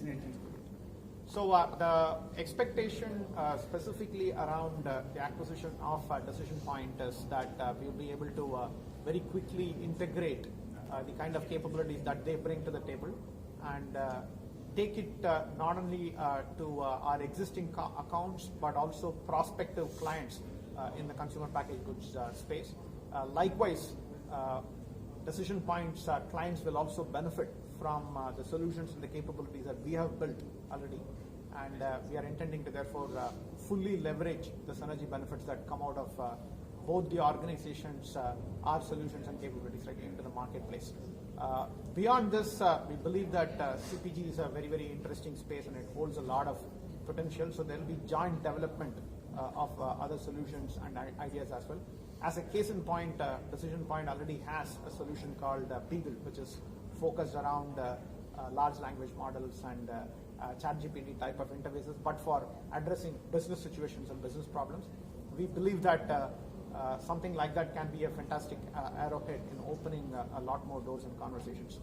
fascinating. So the expectation specifically around the acquisition of Decision Point is that we'll be able to very quickly integrate the kind of capabilities that they bring to the table and take it not only to our existing accounts but also prospective clients in the consumer packaged goods space. Likewise, Decision Point's clients will also benefit from the solutions and the capabilities that we have built already, and we are intending to therefore fully leverage the synergy benefits that come out of both the organizations, our solutions and capabilities right into the marketplace. Beyond this, we believe that CPG is a very, very interesting space and it holds a lot of potential, so there will be joint development of other solutions and ideas as well. As a case in point, Decision Point already has a solution called Beagle, which is focused around large language models and ChatGPT type of interfaces, but for addressing business situations and business problems. We believe that something like that can be a fantastic arrowhead in opening a lot more doors and conversations.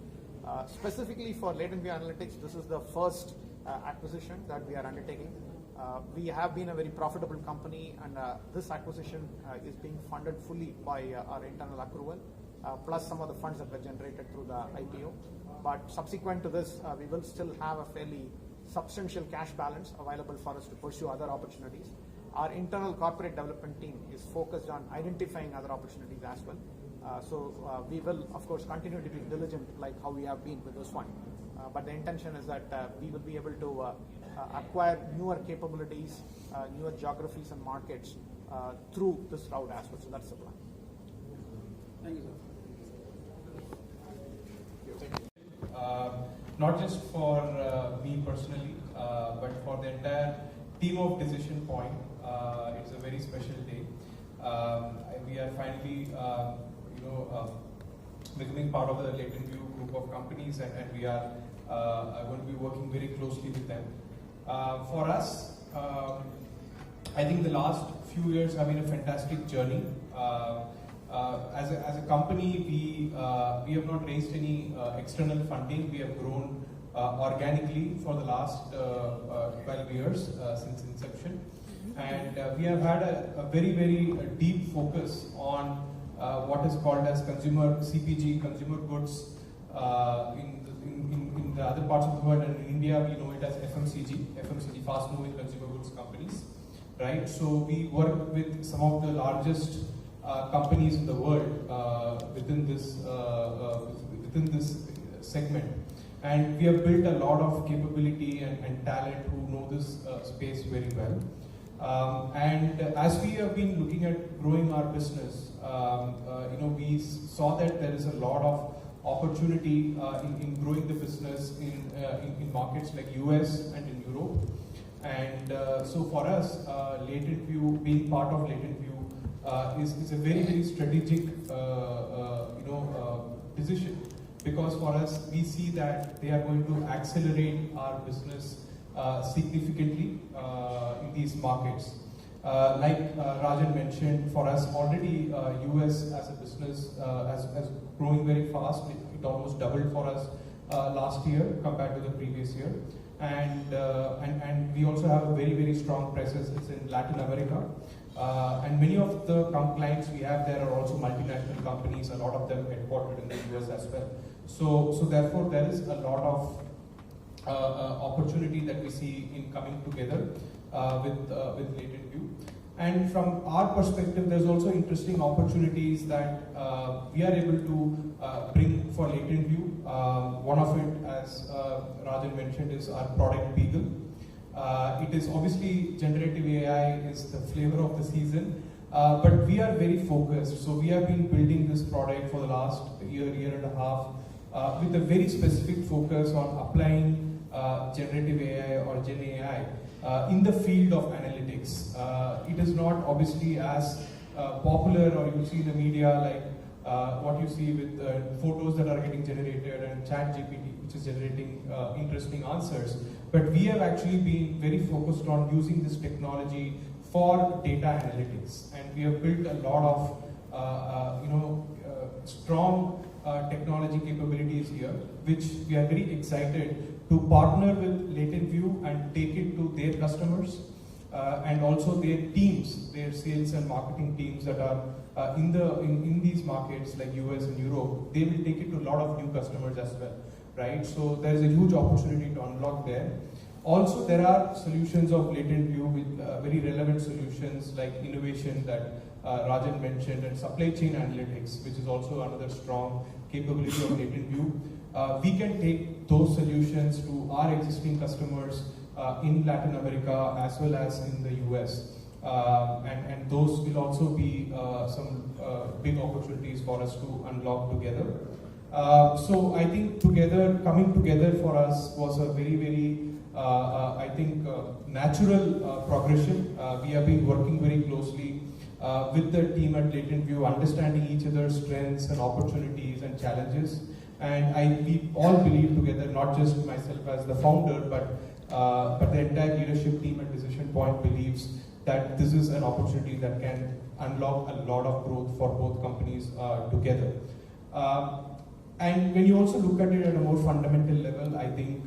Specifically for Latent View Analytics, this is the first acquisition that we are undertaking. We have been a very profitable company, and this acquisition is being funded fully by our internal accrual, plus some of the funds that were generated through the IPO. But subsequent to this, we will still have a fairly substantial cash balance available for us to pursue other opportunities. Our internal corporate development team is focused on identifying other opportunities as well. So we will, of course, continue to be diligent like how we have been with this one. But the intention is that we will be able to acquire newer capabilities, newer geographies and markets through this route as well. So that's the plan. Thank you, sir. Not just for me personally, but for the entire team of Decision Point. It's a very special day. We are finally, becoming part of the Latent View group of companies, and we are going to be working very closely with them. For us, I think the last few years have been a fantastic journey. As a company, we have not raised any external funding. We have grown organically for the last 12 years since inception, and we have had a very, very deep focus on what is called as consumer CPG, consumer goods. In the other parts of the world, and in India we know it as FMCG, fast moving consumer goods companies, right? So we work with some of the largest companies in the world within this segment, and we have built a lot of capability and talent who know this space very well. And as we have been looking at growing our business, we saw that there is a lot of opportunity in growing the business in markets like US and in Europe. And so for us, Latent View, being part of Latent View, is a very, very strategic decision, because for us we see that they are going to accelerate our business significantly in these markets. Like Rajan mentioned, for us already US as a business has growing very fast. It almost doubled for us last year compared to the previous year. And we also have a very, very strong presence in Latin America. And many of the clients we have there are also multinational companies, a lot of them headquartered in the US as well. So therefore there is a lot of opportunity that we see in coming together with Latent View. And from our perspective, there's also interesting opportunities that we are able to bring for Latent View. One of it, as Rajan mentioned, is our product Beagle. It is obviously generative AI is the flavor of the season, but we are very focused. So we have been building this product for the last year and a half with a very specific focus on applying generative AI or Gen AI in the field of analytics. It is not obviously as popular, or you see in the media like what you see with photos that are getting generated and ChatGPT, which is generating interesting answers. But we have actually been very focused on using this technology for data analytics, and we have built a lot of strong technology capabilities here, which we are very excited to partner with Laten View and take it to their customers and also their teams, their sales and marketing teams that are in these markets like US and Europe. They will take it to a lot of new customers as well, right? So there is a huge opportunity to unlock there. Also, there are solutions of Laten View with very relevant solutions like innovation that Rajan mentioned, and supply chain analytics, which is also another strong capability of Laten View. We can take those solutions to our existing customers in Latin America as well as in the US. And those will also be some big opportunities for us to unlock together. So I think coming together for us was a very, very natural progression. We have been working very closely with the team at Laten View, understanding each other's strengths and opportunities and challenges. And we all believe together, not just myself as the founder, but the entire leadership team at Decision Point believes that this is an opportunity that can unlock a lot of growth for both companies together. And when you also look at it at a more fundamental level, I think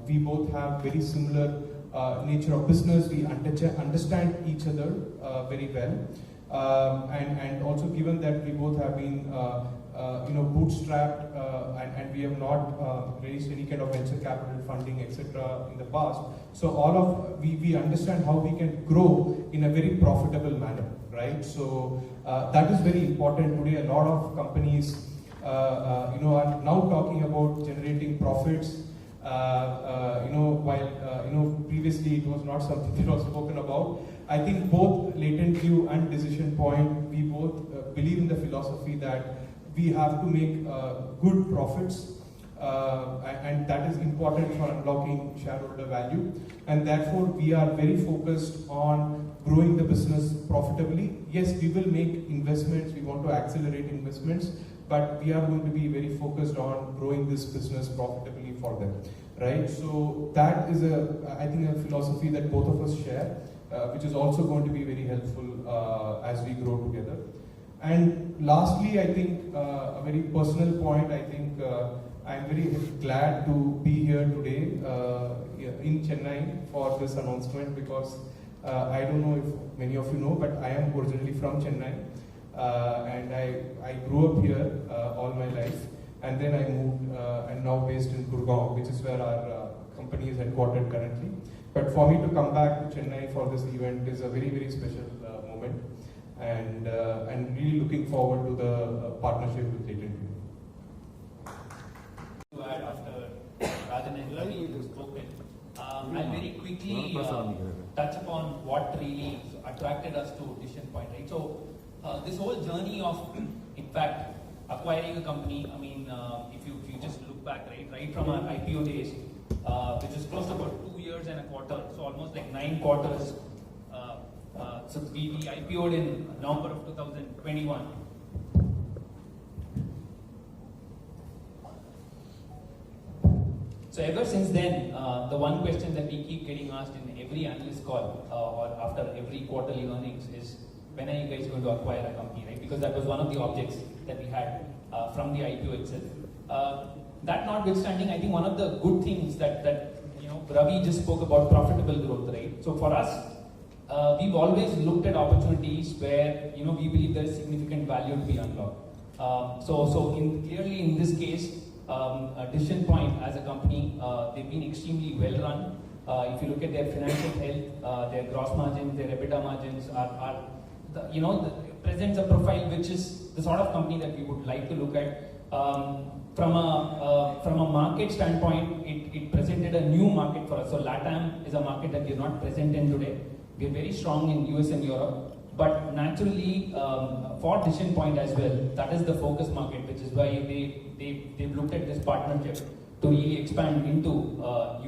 we both have very similar nature of business. We understand each other very well, and also given that we both have been bootstrapped and we have not raised any kind of venture capital funding, etc. in the past. So we understand how we can grow in a very profitable manner, right? So that is very important today. A lot of companies are now talking about generating profits. While previously it was not something that was spoken about. I think both Laten View and Decision Point, we both believe in the philosophy that we have to make good profits, and that is important for unlocking shareholder value. And therefore, we are very focused on growing the business profitably. Yes, we will make investments. We want to accelerate investments, but we are going to be very focused on growing this business profitably for them, right? So that is I think a philosophy that both of us share, which is also going to be very helpful as we grow together. And lastly, I think a very personal point, I think I'm very glad to be here today in Chennai for this announcement, because I don't know if many of you know, but I am originally from Chennai. And I grew up here all my life, and then I moved and now based in Gurgaon, which is where our company is headquartered currently. But for me to come back to Chennai for this event is a very, very special moment, and I'm really looking forward to the partnership with Laten View. To add after Rajan and Ravi have spoken, I'll very quickly touch upon what really attracted us to Decision Point, right? So this whole journey of, in fact, acquiring a company, I mean, if you just look back, right from our IPO days, which is close to about 2 years and a quarter, so almost like 9 quarters. So we IPO'd in November of 2021. So ever since then, the one question that we keep getting asked in every analyst call or after every quarterly earnings is, when are you guys going to acquire a company, right? Because that was one of the objects that we had from the IPO itself. That notwithstanding, I think one of the good things that Ravi just spoke about profitable growth, right? So for us, we've always looked at opportunities where we believe there is significant value to be unlocked. Clearly in this case, Decision Point as a company, they've been extremely well run. If you look at their financial health, their gross margins, their EBITDA margins presents a profile which is the sort of company that we would like to look at. From a market standpoint, it presented a new market for us. So Latam is a market that we are not present in today. We are very strong in US and Europe, but naturally for Decision Point as well, that is the focus market, which is why they've looked at this partnership to really expand into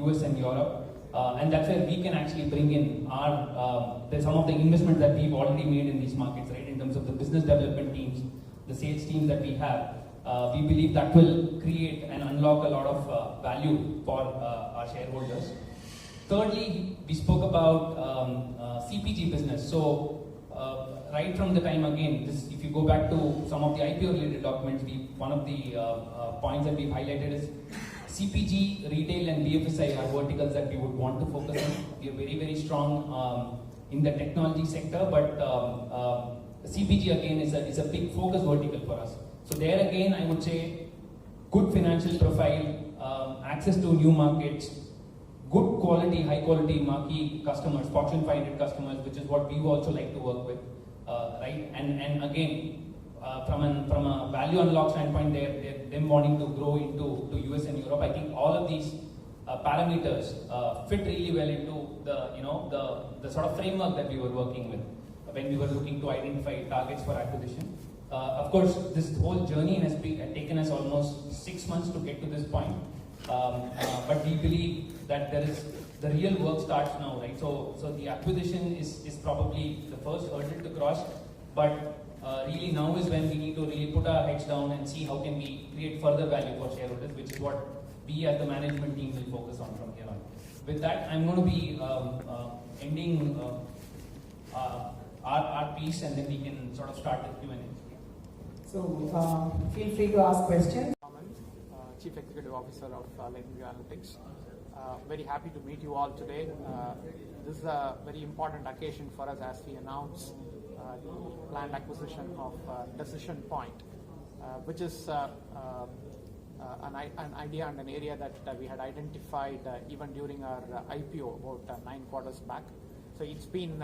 US and Europe. And that's where we can actually bring in some of the investments that we've already made in these markets, right? In terms of the business development teams, the sales teams that we have, we believe that will create and unlock a lot of value for our shareholders. Thirdly, we spoke about CPG business. So right from the time, again, if you go back to some of the IPO related documents, one of the points that we've highlighted is CPG, retail and BFSI are verticals that we would want to focus on. We are very, very strong in the technology sector, but CPG again is a big focus vertical for us. So there again, I would say good financial profile, access to new markets, good quality, high quality marquee customers, Fortune 500 customers, which is what we also like to work with, right? And again, from a value unlock standpoint, they're them wanting to grow into US and Europe. I think all of these parameters fit really well into the sort of framework that we were working with when we were looking to identify targets for acquisition. Of course, this whole journey has taken us almost 6 months to get to this point, but we believe that the real work starts now, right? So the acquisition is probably the first hurdle to cross, but really now is when we need to really put our heads down and see how can we create further value for shareholders, which is what we as the management team will focus on from here on. With that, I'm going to be ending our piece, and then we can sort of start the Q&A. So feel free to ask questions. Chief Executive Officer of Laten Analytics. Very happy to meet you all today. This is a very important occasion for us as we announce the planned acquisition of Decision Point, which is an idea and an area that we had identified even during our IPO about 9 quarters back. So it's been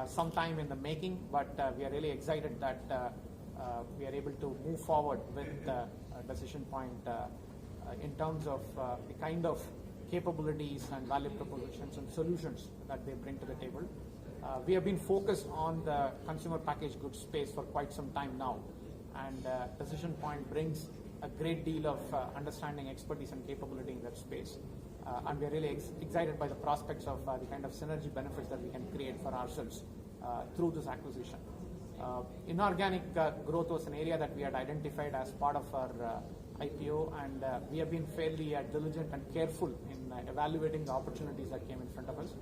some time in the making, but we are really excited that we are able to move forward with Decision Point in terms of the kind of capabilities and value propositions and solutions that they bring to the table. We have been focused on the consumer packaged goods space for quite some time now, and Decision Point brings a great deal of understanding, expertise and capability in that space. And we are really excited by the prospects of the kind of synergy benefits that we can create for ourselves through this acquisition. Inorganic growth was an area that we had identified as part of our IPO, and we have been fairly diligent and careful in evaluating the opportunities that came in front of us.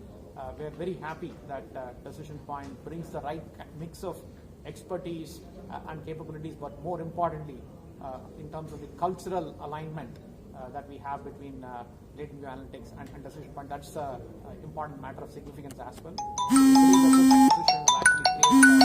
We are very happy that Decision Point brings the right mix of expertise and capabilities, but more importantly, in terms of the cultural alignment that we have between Laten Analytics and Decision Point. That's an important matter of significance as well. We believe that this acquisition will actually create